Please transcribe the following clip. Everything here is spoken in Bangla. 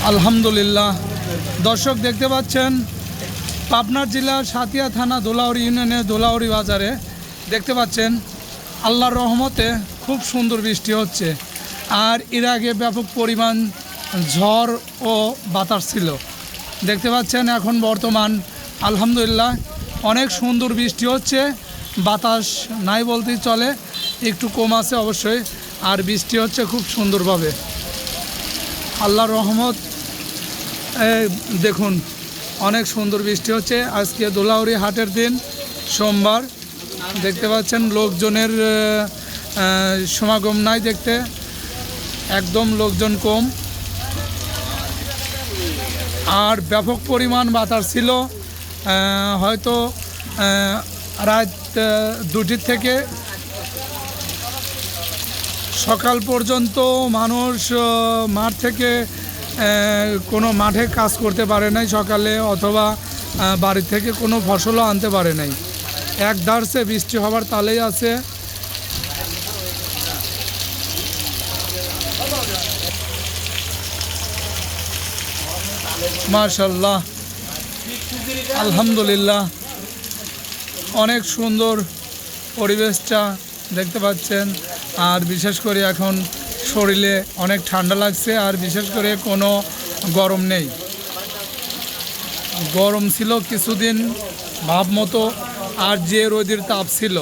আলহামদুলিল্লাহ। দর্শক দেখতে পাচ্ছেন পাবনা জেলার সাতিয়া থানা দোলাউড়ি ইউনিয়নের দোলাউড়ি বাজারে দেখতে পাচ্ছেন আল্লাহর রহমতে খুব সুন্দর বৃষ্টি হচ্ছে। আর এর আগে ব্যাপক পরিমাণ ঝড় ও বাতাস ছিল। দেখতে পাচ্ছেন এখন বর্তমান আলহামদুলিল্লাহ অনেক সুন্দর বৃষ্টি হচ্ছে। বাতাস নাই বলতেই চলে, একটু কম আছে অবশ্যই। আর বৃষ্টি হচ্ছে খুব সুন্দরভাবে। আল্লাহর রহমত দেখুন অনেক সুন্দর বৃষ্টি হচ্ছে। আজকে দোলাউড়ি হাটের দিন, সোমবার। দেখতে পাচ্ছেন লোকজনের সমাগম নাই, দেখতে একদম লোকজন কম। আর ব্যাপক পরিমাণ বাতাস ছিল। হয়তো রাত 2টির থেকে সকাল পর্যন্ত মানুষ মাঠ থেকে কোনো মাঠে কাজ করতে পারে নাই সকালে, অথবা বাড়ি থেকে কোনো ফসলও আনতে পারে নাই। এক ধারসে বৃষ্টি হবার তালেই আছে। মাশাআল্লাহ, আলহামদুলিল্লাহ অনেক সুন্দর পরিবেশটা দেখতে পাচ্ছেন। আর বিশেষ করে এখন শরীরে অনেক ঠান্ডা লাগছে। আর বিশেষ করে কোনো গরম নেই। গরম ছিল কিছুদিন ভাব মতো, আর যে রোদের তাপ ছিল।